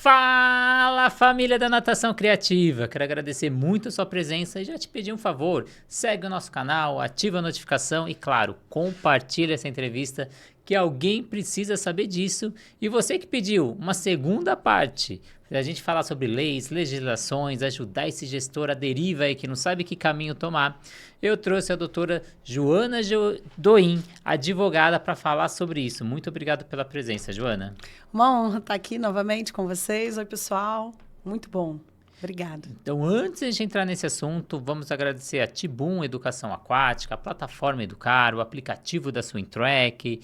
Fala, família da Natação Criativa! Quero agradecer muito a sua presença e já te pedir um favor. Segue o nosso canal, ativa a notificação e, claro, compartilha essa entrevista que alguém precisa saber disso. E você que pediu uma segunda parte, a gente falar sobre leis, legislações, ajudar esse gestor à deriva aí que não sabe que caminho tomar, eu trouxe a doutora Joana Doim, advogada, para falar sobre isso. Muito obrigado pela presença, Joana. Uma honra estar aqui novamente com vocês. Oi, pessoal. Muito bom. Obrigada. Então, antes de entrar nesse assunto, vamos agradecer a Tibum Educação Aquática, a plataforma Educar, o aplicativo da Swimtrack,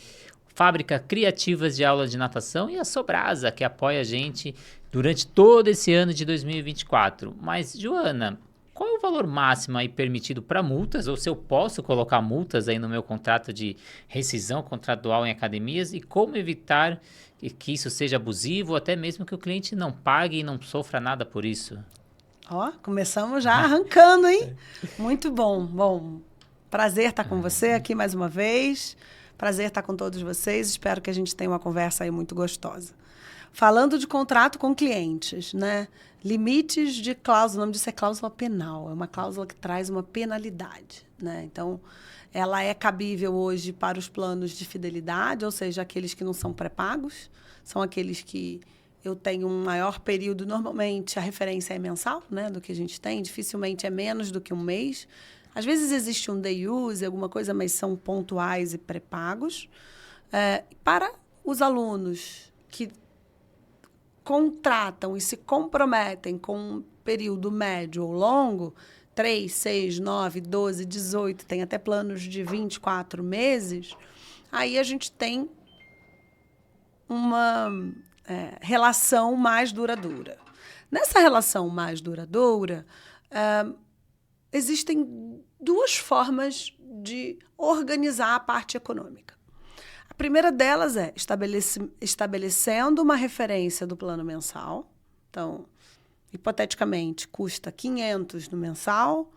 Fábrica Criativas de Aula de Natação e a Sobrasa, que apoia a gente durante todo esse ano de 2024. Mas, Joana, qual é o valor máximo aí permitido para multas? Ou se eu posso colocar multas aí no meu contrato de rescisão contratual em academias? E como evitar que isso seja abusivo ou até mesmo que o cliente não pague e não sofra nada por isso? Ó, começamos já arrancando, hein? Muito bom. Bom, prazer estar com você aqui mais uma vez. Prazer estar com todos vocês. Espero que a gente tenha uma conversa aí muito gostosa. Falando de contrato com clientes, né? Limites de cláusula, o nome disso é cláusula penal. É uma cláusula que traz uma penalidade, né? Então, ela é cabível hoje para os planos de fidelidade, ou seja, aqueles que não são pré-pagos, são aqueles que eu tenho um maior período, normalmente a referência é mensal, né, do que a gente tem, dificilmente é menos do que um mês. Às vezes existe um day use, alguma coisa, mas são pontuais e pré-pagos. Para os alunos que contratam e se comprometem com um período médio ou longo, 3, 6, 9, 12, 18, tem até planos de 24 meses, aí a gente tem uma relação mais duradoura. Nessa relação mais duradoura, existem duas formas de organizar a parte econômica. A primeira delas é estabelecendo uma referência do plano mensal. Então, hipoteticamente, custa 500 no mensal.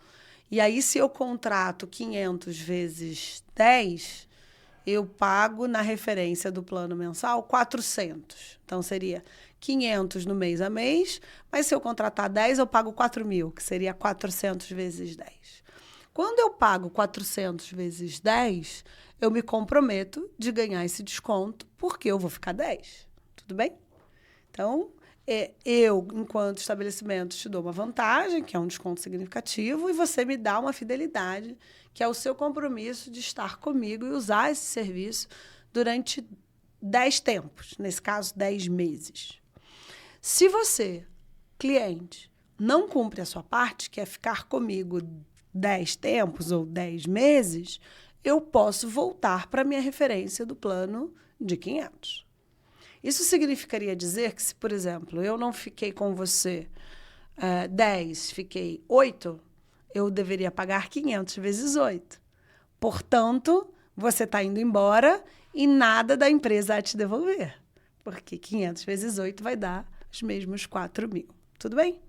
E aí, se eu contrato 500 vezes 10, eu pago na referência do plano mensal 400. Então, seria 500 no mês a mês, mas se eu contratar 10, eu pago 4.000, que seria 400 vezes 10. Quando eu pago 400 vezes 10, eu me comprometo de ganhar esse desconto, porque eu vou ficar 10. Tudo bem? Então, eu, enquanto estabelecimento, te dou uma vantagem, que é um desconto significativo, e você me dá uma fidelidade, que é o seu compromisso de estar comigo e usar esse serviço durante 10 tempos, nesse caso, 10 meses. Se você, cliente, não cumpre a sua parte, que é ficar comigo 10 tempos ou 10 meses, eu posso voltar para a minha referência do plano de 500. Isso significaria dizer que se, por exemplo, eu não fiquei com você 10, fiquei 8, eu deveria pagar 500 vezes 8. Portanto, você está indo embora e nada da empresa a te devolver, porque 500 vezes 8 vai dar os mesmos 4.000. Tudo bem?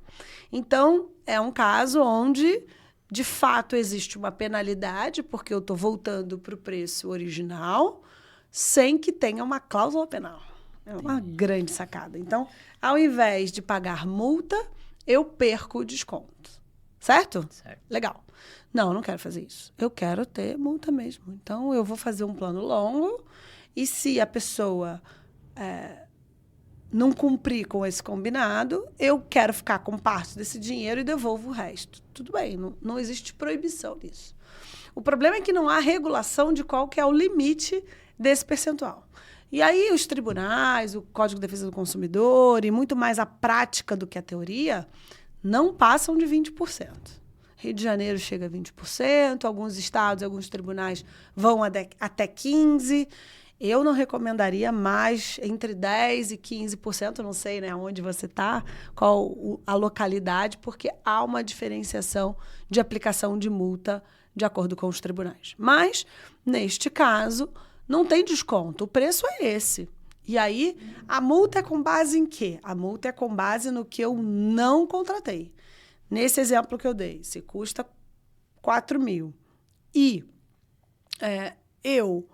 Então, é um caso onde, de fato, existe uma penalidade, porque eu estou voltando para o preço original, sem que tenha uma cláusula penal. É uma grande sacada. Então, ao invés de pagar multa, eu perco o desconto. Certo? Certo. Legal. Não, eu não quero fazer isso. Eu quero ter multa mesmo. Então, eu vou fazer um plano longo e se a pessoa não cumprir com esse combinado, eu quero ficar com parte desse dinheiro e devolvo o resto. Tudo bem, não existe proibição nisso. O problema é que não há regulação de qual que é o limite desse percentual. E aí os tribunais, o Código de Defesa do Consumidor e muito mais a prática do que a teoria não passam de 20%. Rio de Janeiro chega a 20%, alguns estados, alguns tribunais vão até 15%. Eu não recomendaria mais entre 10% e 15%, não sei, né, onde você está, qual a localidade, porque há uma diferenciação de aplicação de multa de acordo com os tribunais. Mas, neste caso, não tem desconto, o preço é esse. E aí, a multa é com base em quê? A multa é com base no que eu não contratei. Nesse exemplo que eu dei, se custa 4.000 e eu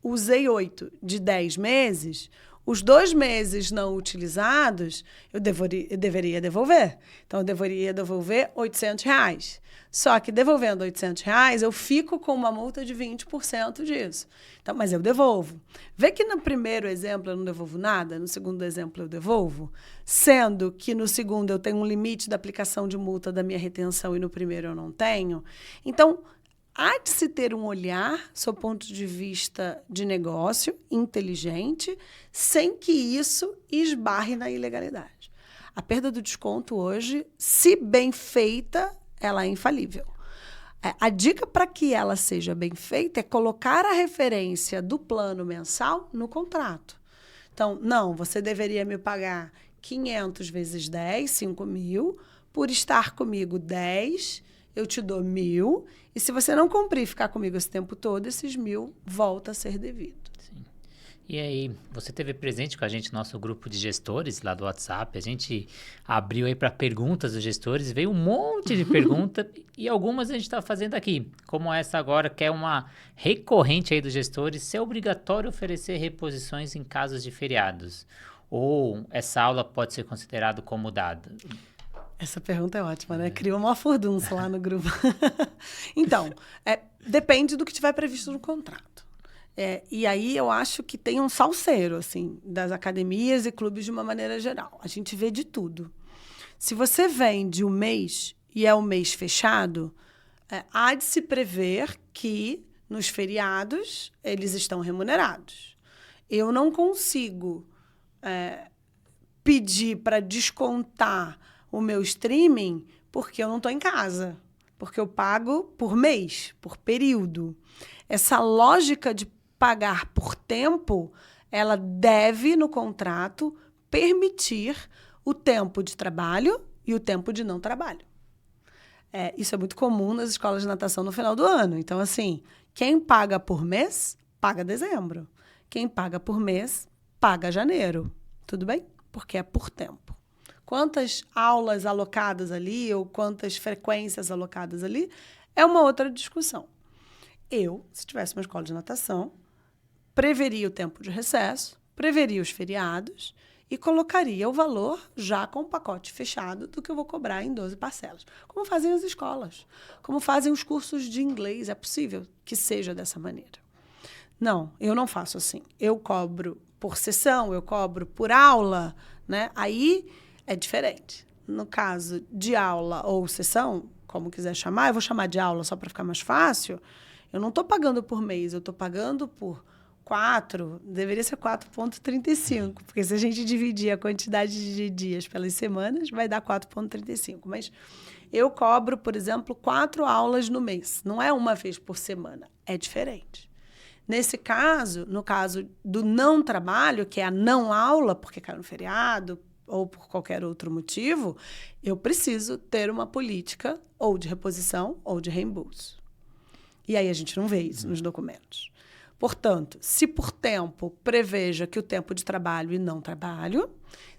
usei 8 de 10 meses, Os 2 meses não utilizados, eu deveria devolver. Então, eu deveria devolver R$800. Só que devolvendo R$800, eu fico com uma multa de 20% disso. Então, mas eu devolvo. Vê que no primeiro exemplo eu não devolvo nada, no segundo exemplo eu devolvo, sendo que no segundo eu tenho um limite da aplicação de multa da minha retenção e no primeiro eu não tenho. Então, há de se ter um olhar, sob ponto de vista de negócio, inteligente, sem que isso esbarre na ilegalidade. A perda do desconto hoje, se bem feita, ela é infalível. A dica para que ela seja bem feita é colocar a referência do plano mensal no contrato. Então, não, você deveria me pagar 500 vezes 10, 5.000, por estar comigo 10, eu te dou 1.000, e se você não cumprir e ficar comigo esse tempo todo, esses 1.000 volta a ser devido. Sim. E aí, você teve presente com a gente no nosso grupo de gestores lá do WhatsApp, a gente abriu aí para perguntas dos gestores, veio um monte de perguntas e algumas a gente está fazendo aqui, como essa agora, que é uma recorrente aí dos gestores, se é obrigatório oferecer reposições em casos de feriados, ou essa aula pode ser considerada como dada? Essa pergunta é ótima, né? Criou uma furdunça lá no grupo. Então, depende do que tiver previsto no contrato. E aí eu acho que tem um salseiro, assim, das academias e clubes de uma maneira geral. A gente vê de tudo. Se você vende um mês e é um mês fechado, há de se prever que nos feriados eles estão remunerados. Eu não consigo pedir para descontar o meu streaming porque eu não estou em casa, porque eu pago por mês, por período. Essa lógica de pagar por tempo, ela deve, no contrato, permitir o tempo de trabalho e o tempo de não trabalho. Isso é muito comum nas escolas de natação no final do ano. Então, assim, quem paga por mês, paga dezembro. Quem paga por mês, paga janeiro. Tudo bem? Porque é por tempo. Quantas aulas alocadas ali ou quantas frequências alocadas ali é uma outra discussão. Eu, se tivesse uma escola de natação, preveria o tempo de recesso, preveria os feriados e colocaria o valor já com o pacote fechado do que eu vou cobrar em 12 parcelas. Como fazem as escolas, como fazem os cursos de inglês. É possível que seja dessa maneira. Não, eu não faço assim. Eu cobro por sessão, eu cobro por aula, né? Aí é diferente. No caso de aula ou sessão, como quiser chamar, eu vou chamar de aula só para ficar mais fácil, eu não estou pagando por mês, eu estou pagando por 4, deveria ser 4,35, porque se a gente dividir a quantidade de dias pelas semanas, vai dar 4,35. Mas eu cobro, por exemplo, 4 aulas no mês. Não é uma vez por semana, é diferente. Nesse caso, no caso do não trabalho, que é a não aula, porque caiu no feriado, ou por qualquer outro motivo, eu preciso ter uma política ou de reposição ou de reembolso. E aí a gente não vê isso nos documentos. Portanto, se por tempo, preveja que o tempo de trabalho e não trabalho.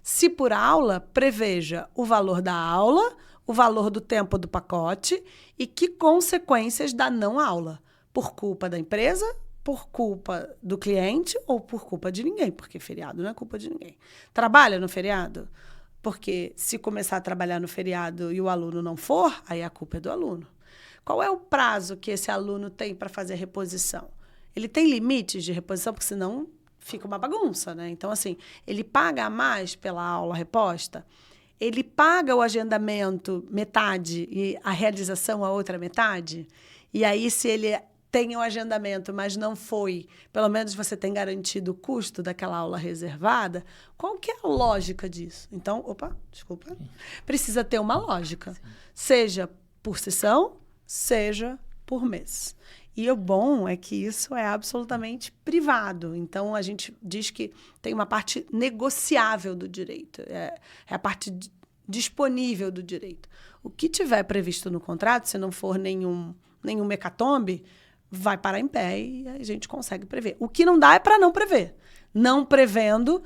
Se por aula, preveja o valor da aula, o valor do tempo do pacote e que consequências da não aula. Por culpa da empresa, por culpa do cliente ou por culpa de ninguém, porque feriado não é culpa de ninguém. Trabalha no feriado? Porque se começar a trabalhar no feriado e o aluno não for, aí a culpa é do aluno. Qual é o prazo que esse aluno tem para fazer a reposição? Ele tem limites de reposição, porque senão fica uma bagunça, né? Então, assim, ele paga a mais pela aula reposta, ele paga o agendamento metade e a realização a outra metade, e aí se ele tem o agendamento, mas não foi, pelo menos você tem garantido o custo daquela aula reservada, qual que é a lógica disso? Então, precisa ter uma lógica, seja por sessão, seja por mês. E o bom é que isso é absolutamente privado. Então, a gente diz que tem uma parte negociável do direito. É a parte disponível do direito. O que tiver previsto no contrato, se não for nenhum hecatombe, vai parar em pé e a gente consegue prever. O que não dá é para não prever. Não prevendo,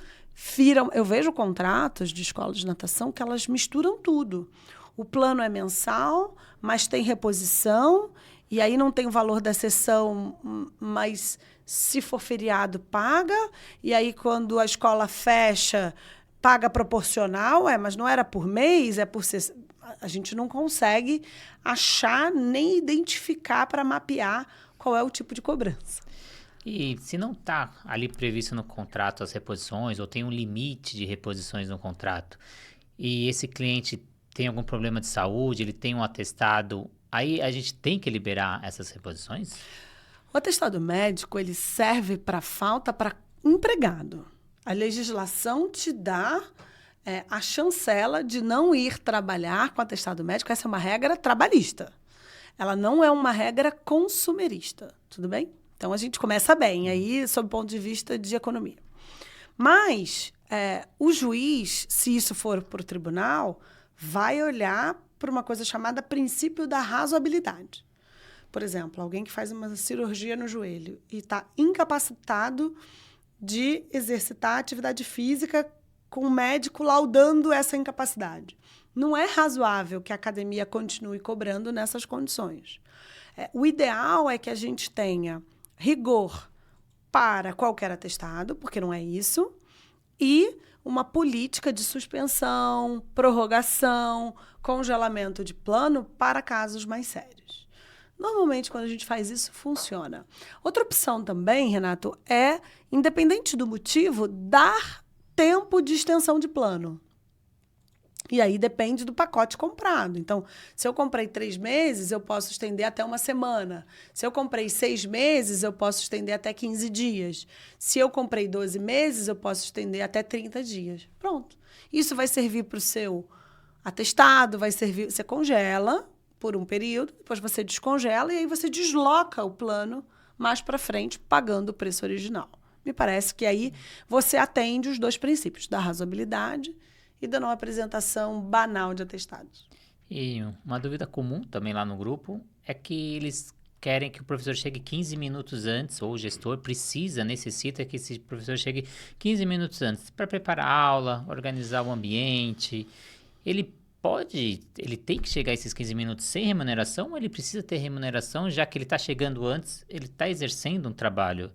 eu vejo contratos de escolas de natação que elas misturam tudo. O plano é mensal, mas tem reposição e aí não tem o valor da sessão, mas se for feriado, paga, e aí quando a escola fecha, paga proporcional, mas não era por mês, é por sessão. A gente não consegue achar nem identificar para mapear qual é o tipo de cobrança. E se não está ali previsto no contrato as reposições, ou tem um limite de reposições no contrato, e esse cliente tem algum problema de saúde, ele tem um atestado, aí a gente tem que liberar essas reposições? O atestado médico, ele serve para falta para empregado. A legislação te dá a chancela de não ir trabalhar com atestado médico. Essa é uma regra trabalhista. Ela não é uma regra consumerista, tudo bem? Então, a gente começa bem aí, sob o ponto de vista de economia. Mas o juiz, se isso for para o tribunal, vai olhar para uma coisa chamada princípio da razoabilidade. Por exemplo, alguém que faz uma cirurgia no joelho e está incapacitado de exercitar atividade física com o médico laudando essa incapacidade. Não é razoável que a academia continue cobrando nessas condições. O ideal é que a gente tenha rigor para qualquer atestado, porque não é isso, e uma política de suspensão, prorrogação, congelamento de plano para casos mais sérios. Normalmente, quando a gente faz isso, funciona. Outra opção também, Renato, é, independente do motivo, dar tempo de extensão de plano. E aí depende do pacote comprado. Então, se eu comprei 3 meses, eu posso estender até 1 semana. Se eu comprei 6 meses, eu posso estender até 15 dias. Se eu comprei 12 meses, eu posso estender até 30 dias. Pronto. Isso vai servir para o seu atestado, vai servir... Você congela por um período, depois você descongela e aí você desloca o plano mais para frente, pagando o preço original. Me parece que aí você atende os 2 princípios, da razoabilidade e da não apresentação banal de atestados. E uma dúvida comum também lá no grupo é que eles querem que o professor chegue 15 minutos antes, ou o gestor necessita que esse professor chegue 15 minutos antes para preparar a aula, organizar o ambiente. Ele tem que chegar esses 15 minutos sem remuneração, ou ele precisa ter remuneração, já que ele está chegando antes, ele está exercendo um trabalho?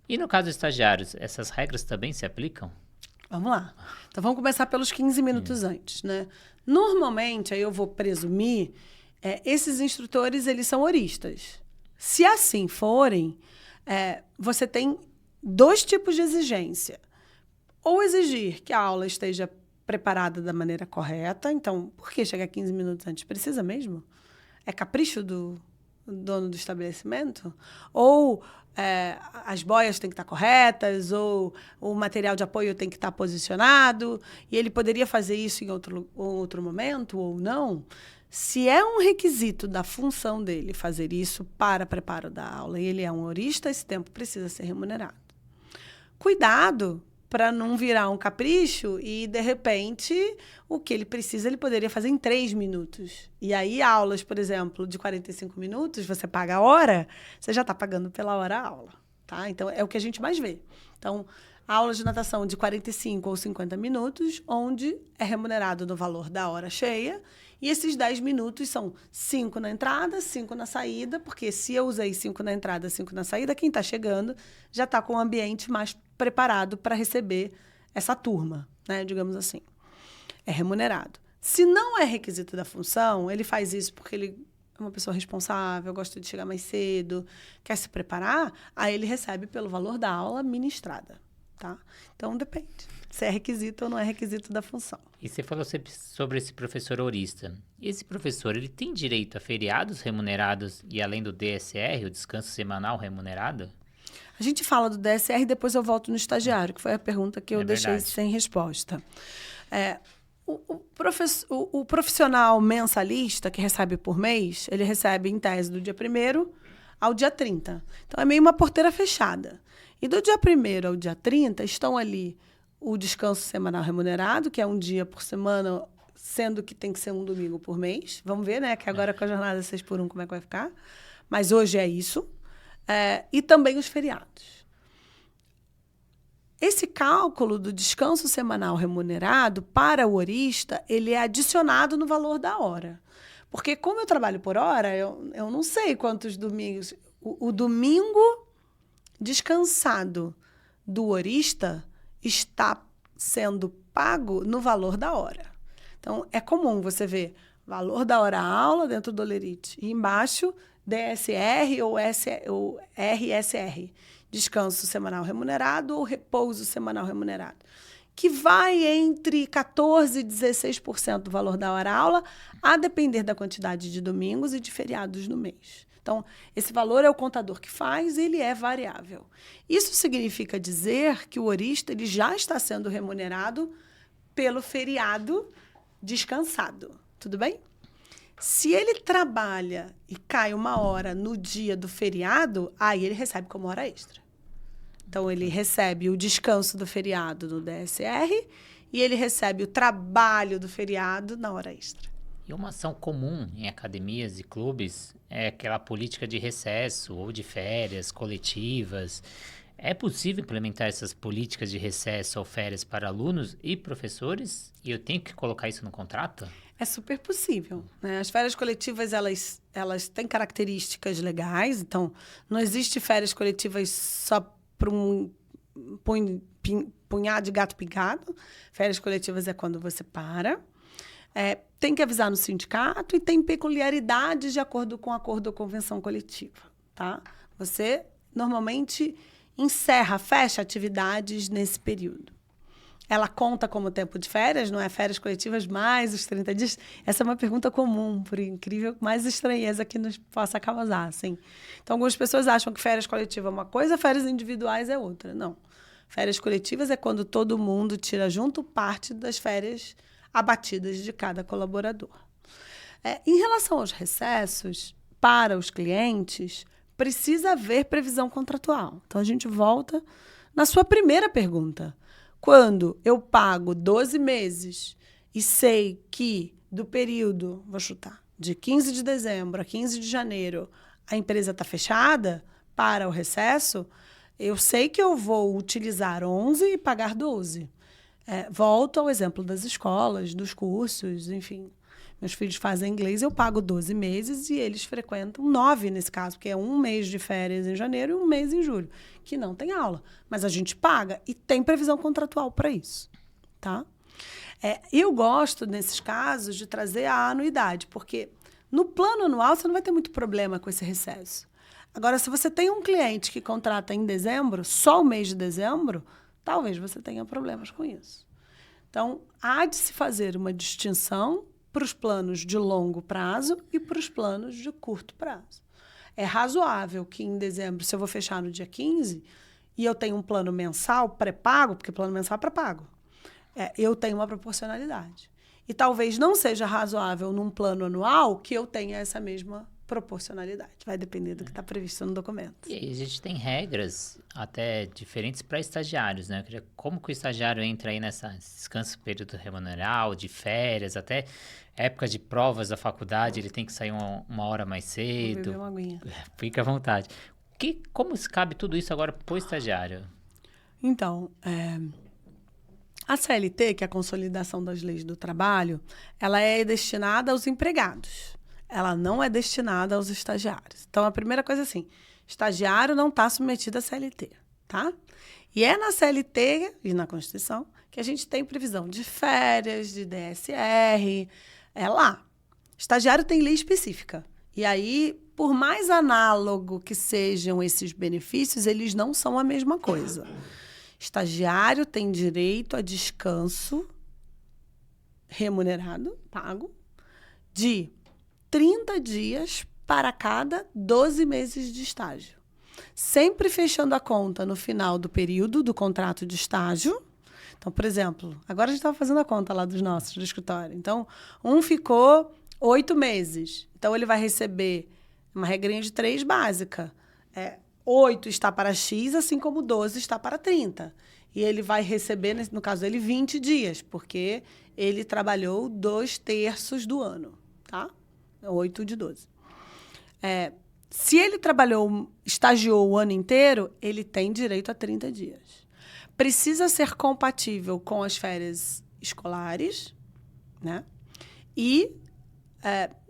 E no caso dos estagiários, essas regras também se aplicam? Vamos lá. Então, vamos começar pelos 15 minutos antes, né? Normalmente, aí eu vou presumir, esses instrutores, eles são horistas. Se assim forem, você tem 2 tipos de exigência. Ou exigir que a aula esteja preparada da maneira correta. Então, por que chegar 15 minutos antes? Precisa mesmo? É capricho do dono do estabelecimento? Ou as boias têm que estar corretas, ou o material de apoio tem que estar posicionado, e ele poderia fazer isso em outro momento ou não? Se é um requisito da função dele fazer isso para preparo da aula e ele é um horista, esse tempo precisa ser remunerado. Cuidado para não virar um capricho e, de repente, o que ele precisa, ele poderia fazer em 3 minutos. E aí, aulas, por exemplo, de 45 minutos, você paga a hora, você já está pagando pela hora a aula, tá? Então, é o que a gente mais vê. Então, aulas de natação de 45 ou 50 minutos, onde é remunerado no valor da hora cheia, e esses 10 minutos são 5 na entrada, 5 na saída, porque se eu usei 5 na entrada, 5 na saída, quem está chegando já está com o ambiente mais preparado para receber essa turma, né, digamos assim. É remunerado. Se não é requisito da função, ele faz isso porque ele é uma pessoa responsável, gosta de chegar mais cedo, quer se preparar, aí ele recebe pelo valor da aula ministrada, tá? Então, depende se é requisito ou não é requisito da função. E você falou sobre esse professor horista. E esse professor, ele tem direito a feriados remunerados e além do DSR, o descanso semanal remunerado? A gente fala do DSR e depois eu volto no estagiário, que foi a pergunta que eu deixei verdade. sem resposta. O profissional mensalista, que recebe por mês, ele recebe em tese do dia 1º ao dia 30. Então, é meio uma porteira fechada. E do dia 1º ao dia 30 estão ali o descanso semanal remunerado, que é um dia por semana, sendo que tem que ser um domingo por mês. Vamos ver, né? Que agora com a jornada 6x1 como é que vai ficar. Mas hoje é isso. E também os feriados. Esse cálculo do descanso semanal remunerado, para o horista, ele é adicionado no valor da hora. Porque como eu trabalho por hora, eu não sei quantos domingos... O domingo descansado do horista está sendo pago no valor da hora. Então, é comum você ver valor da hora-aula dentro do Olerite e embaixo DSR ou RSR, descanso semanal remunerado ou repouso semanal remunerado, que vai entre 14% e 16% do valor da hora-aula, a depender da quantidade de domingos e de feriados no mês. Então, esse valor é o contador que faz e ele é variável. Isso significa dizer que o horista ele já está sendo remunerado pelo feriado descansado. Tudo bem? Se ele trabalha e cai 1 hora no dia do feriado, aí ele recebe como hora extra. Então, ele recebe o descanso do feriado no DSR e ele recebe o trabalho do feriado na hora extra. E uma ação comum em academias e clubes é aquela política de recesso ou de férias coletivas. É possível implementar essas políticas de recesso ou férias para alunos e professores? E eu tenho que colocar isso no contrato? É super possível, né? As férias coletivas, elas têm características legais. Então, não existe férias coletivas só para um punhado de gato pingado. Férias coletivas é quando você para. Tem que avisar no sindicato e tem peculiaridades de acordo com acordo ou convenção coletiva, tá? Você, normalmente, fecha atividades nesse período. Ela conta como tempo de férias, não é férias coletivas mais os 30 dias? Essa é uma pergunta comum, por incrível, mais estranheza que nos possa causar, assim. Então, algumas pessoas acham que férias coletivas é uma coisa, férias individuais é outra. Não. Férias coletivas é quando todo mundo tira junto parte das férias abatidas de cada colaborador. Em relação aos recessos, para os clientes, precisa haver previsão contratual. Então, a gente volta na sua primeira pergunta. Quando eu pago 12 meses e sei que do período, vou chutar, de 15 de dezembro a 15 de janeiro, a empresa está fechada para o recesso, eu sei que eu vou utilizar 11 e pagar 12. Volto ao exemplo das escolas, dos cursos, enfim. Meus filhos fazem inglês, eu pago 12 meses e eles frequentam 9 nesse caso, que é 1 mês de férias em janeiro e 1 mês em julho, que não tem aula. Mas a gente paga e tem previsão contratual para isso, tá? Eu gosto, nesses casos, de trazer a anuidade, porque no plano anual você não vai ter muito problema com esse recesso. Agora, se você tem um cliente que contrata em dezembro, só o mês de dezembro, talvez você tenha problemas com isso. Então, há de se fazer uma distinção para os planos de longo prazo e para os planos de curto prazo. É razoável que em dezembro, se eu vou fechar no dia 15 e eu tenho um plano mensal pré-pago, porque plano mensal é pré-pago, eu tenho uma proporcionalidade. E talvez não seja razoável num plano anual que eu tenha essa mesma proporcionalidade. Vai depender do que está previsto no documento. E aí a gente tem regras até diferentes para estagiários, né? Como que o estagiário entra aí nesse descanso período remuneral, de férias, até época de provas da faculdade, ele tem que sair uma hora mais cedo. Vou beber uma aguinha. Fica à vontade. Como se cabe tudo isso agora para o estagiário? Então, a CLT, que é a Consolidação das Leis do Trabalho, ela é destinada aos empregados. Ela não é destinada aos estagiários. Então, a primeira coisa é assim, estagiário não está submetido à CLT, tá? E é na CLT e na Constituição que a gente tem previsão de férias, de DSR, é lá. Estagiário tem lei específica. E aí, por mais análogo que sejam esses benefícios, eles não são a mesma coisa. Estagiário tem direito a descanso remunerado, pago, de 30 dias para cada 12 meses de estágio. Sempre fechando a conta no final do período do contrato de estágio. Então, por exemplo, agora a gente estava fazendo a conta lá dos nossos, do escritório. Então, um ficou 8 meses. Então, ele vai receber uma regrinha de 3 básica. 8 está para X, assim como 12 está para 30. E ele vai receber, no caso dele, 20 dias, porque ele trabalhou 2/3 do ano, tá? 8 de 12. Se ele estagiou o ano inteiro, ele tem direito a 30 dias. Precisa ser compatível com as férias escolares, né? E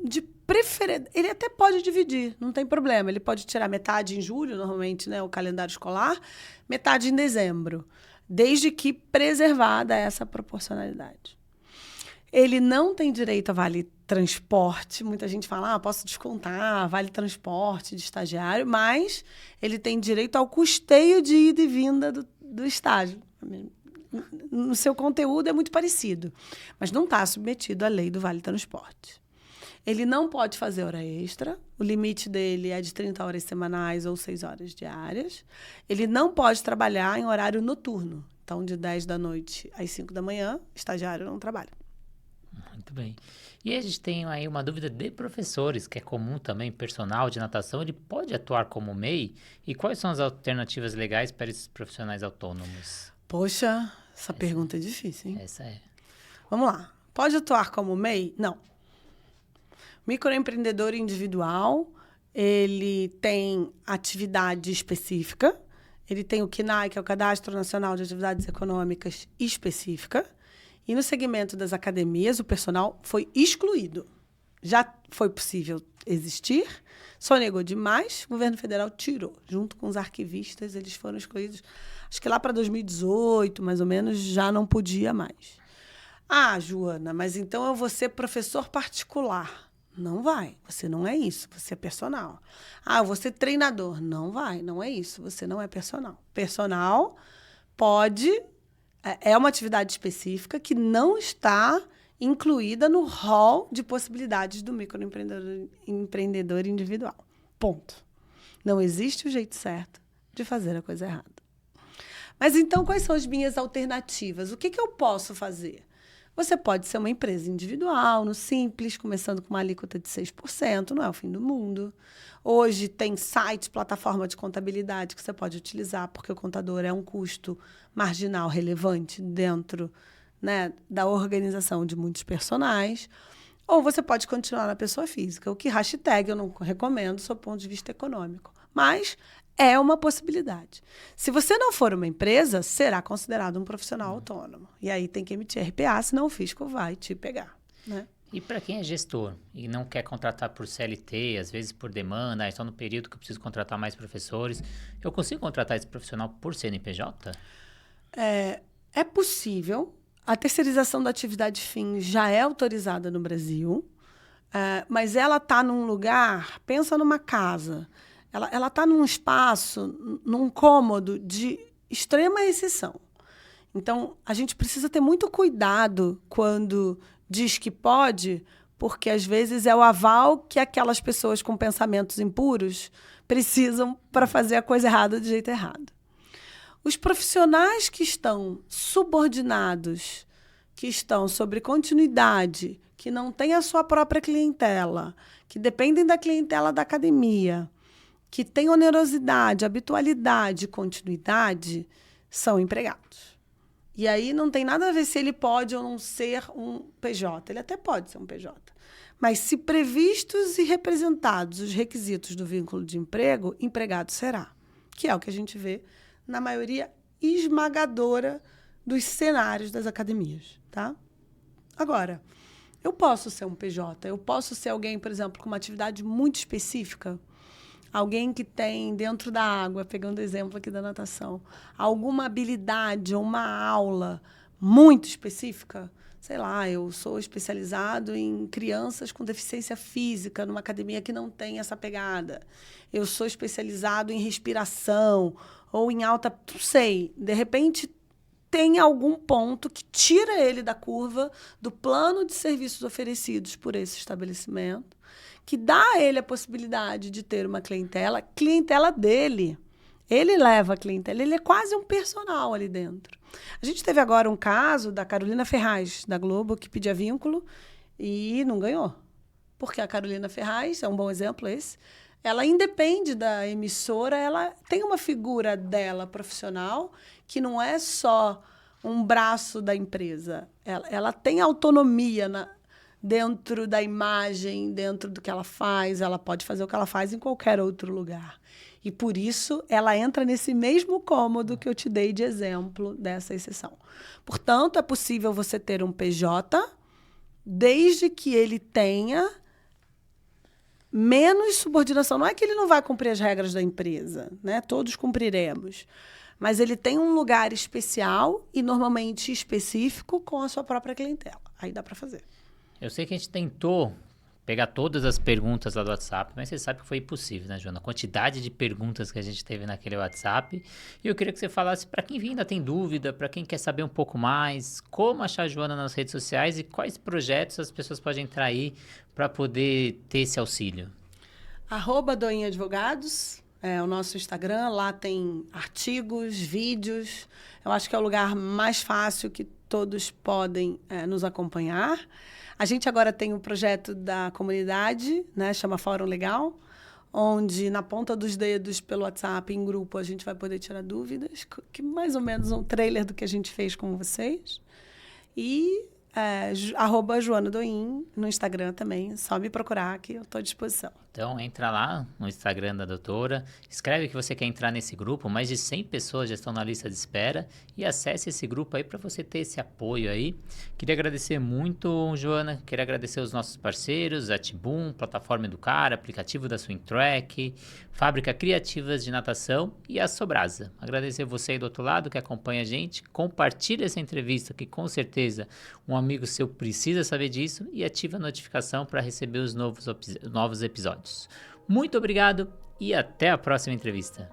de preferência, ele até pode dividir, não tem problema. Ele pode tirar metade em julho, normalmente, né, o calendário escolar, metade em dezembro, desde que preservada essa proporcionalidade. Ele não tem direito a vale transporte. Muita gente fala, posso descontar vale transporte de estagiário, mas ele tem direito ao custeio de ida e vinda do estágio. No seu conteúdo é muito parecido, mas não está submetido à lei do vale transporte. Ele não pode fazer hora extra, o limite dele é de 30 horas semanais ou 6 horas diárias. Ele não pode trabalhar em horário noturno, então de 10 da noite às 5 da manhã, estagiário não trabalha. Muito bem. E a gente tem aí uma dúvida de professores, que é comum também, personal de natação, ele pode atuar como MEI? E quais são as alternativas legais para esses profissionais autônomos? Poxa, essa pergunta é difícil, hein? Essa é. Vamos lá. Pode atuar como MEI? Não. Microempreendedor individual, ele tem atividade específica, ele tem o CNAE, que é o Cadastro Nacional de Atividades Econômicas específica, e no segmento das academias, o personal foi excluído. Já foi possível existir, sonegou demais, o governo federal tirou. Junto com os arquivistas, eles foram excluídos. Acho que lá para 2018, mais ou menos, já não podia mais. Joana, mas então eu vou ser professor particular. Não vai, você não é isso, você é personal. Eu vou ser treinador. Não vai, não é isso, você não é personal. Personal pode... É uma atividade específica que não está incluída no rol de possibilidades do microempreendedor individual. Ponto. Não existe o jeito certo de fazer a coisa errada. Mas então, quais são as minhas alternativas? O que eu posso fazer? Você pode ser uma empresa individual, no Simples, começando com uma alíquota de 6%, não é o fim do mundo. Hoje tem site, plataforma de contabilidade que você pode utilizar, porque o contador é um custo marginal relevante dentro, né, da organização de muitos personagens. Ou você pode continuar na pessoa física, o que hashtag eu não recomendo do seu ponto de vista econômico. Mas é uma possibilidade. Se você não for uma empresa, será considerado um profissional autônomo. E aí tem que emitir RPA, senão o fisco vai te pegar, né? E para quem é gestor e não quer contratar por CLT, às vezes por demanda, só no período que eu preciso contratar mais professores, eu consigo contratar esse profissional por CNPJ? É possível. A terceirização da atividade fim já é autorizada no Brasil, mas ela está num lugar, pensa numa casa, ela está num espaço, num cômodo de extrema exceção. Então, a gente precisa ter muito cuidado quando diz que pode, porque às vezes é o aval que aquelas pessoas com pensamentos impuros precisam para fazer a coisa errada do jeito errado. Os profissionais que estão subordinados, que estão sobre continuidade, que não têm a sua própria clientela, que dependem da clientela da academia, que têm onerosidade, habitualidade, continuidade, são empregados. E aí não tem nada a ver se ele pode ou não ser um PJ. Ele até pode ser um PJ. Mas se previstos e representados os requisitos do vínculo de emprego, empregado será. Que é o que a gente vê na maioria esmagadora dos cenários das academias, tá? Agora, eu posso ser um PJ, eu posso ser alguém, por exemplo, com uma atividade muito específica, alguém que tem dentro da água, pegando o exemplo aqui da natação, alguma habilidade ou uma aula muito específica. Sei lá, eu sou especializado em crianças com deficiência física numa academia que não tem essa pegada. Eu sou especializado em respiração ou em alta... Não sei, de repente tem algum ponto que tira ele da curva do plano de serviços oferecidos por esse estabelecimento, que dá a ele a possibilidade de ter uma clientela dele. Ele leva a clientela, ele é quase um personal ali dentro. A gente teve agora um caso da Carolina Ferraz, da Globo, que pedia vínculo e não ganhou. Porque a Carolina Ferraz, é um bom exemplo esse, ela independe da emissora, ela tem uma figura dela profissional que não é só um braço da empresa. Ela tem autonomia dentro da imagem, dentro do que ela faz. Ela pode fazer o que ela faz em qualquer outro lugar. E, por isso, ela entra nesse mesmo cômodo que eu te dei de exemplo dessa exceção. Portanto, é possível você ter um PJ desde que ele tenha menos subordinação. Não é que ele não vai cumprir as regras da empresa, né? Todos cumpriremos. Mas ele tem um lugar especial e normalmente específico com a sua própria clientela. Aí dá para fazer. Eu sei que a gente tentou pegar todas as perguntas lá do WhatsApp, mas você sabe que foi impossível, né, Joana? A quantidade de perguntas que a gente teve naquele WhatsApp. E eu queria que você falasse para quem ainda tem dúvida, para quem quer saber um pouco mais, como achar a Joana nas redes sociais e quais projetos as pessoas podem entrar aí para poder ter esse auxílio. @doinadvogados é o nosso Instagram. Lá tem artigos, vídeos. Eu acho que é o lugar mais fácil que todos podem nos acompanhar. A gente agora tem um projeto da comunidade, né, chama Fórum Legal, onde na ponta dos dedos, pelo WhatsApp, em grupo, a gente vai poder tirar dúvidas, que mais ou menos um trailer do que a gente fez com vocês. E @Joana Doin no Instagram também, só me procurar que eu estou à disposição. Então, entra lá no Instagram da doutora, escreve que você quer entrar nesse grupo, mais de 100 pessoas já estão na lista de espera e acesse esse grupo aí para você ter esse apoio aí. Queria agradecer muito, Joana, queria agradecer os nossos parceiros, a Tibum, Plataforma Educar, aplicativo da Swingtrack, Fábrica Criativas de Natação e a Sobrasa. Agradecer você aí do outro lado que acompanha a gente, compartilha essa entrevista que com certeza um amigo seu precisa saber disso e ativa a notificação para receber os novos episódios. Muito obrigado e até a próxima entrevista.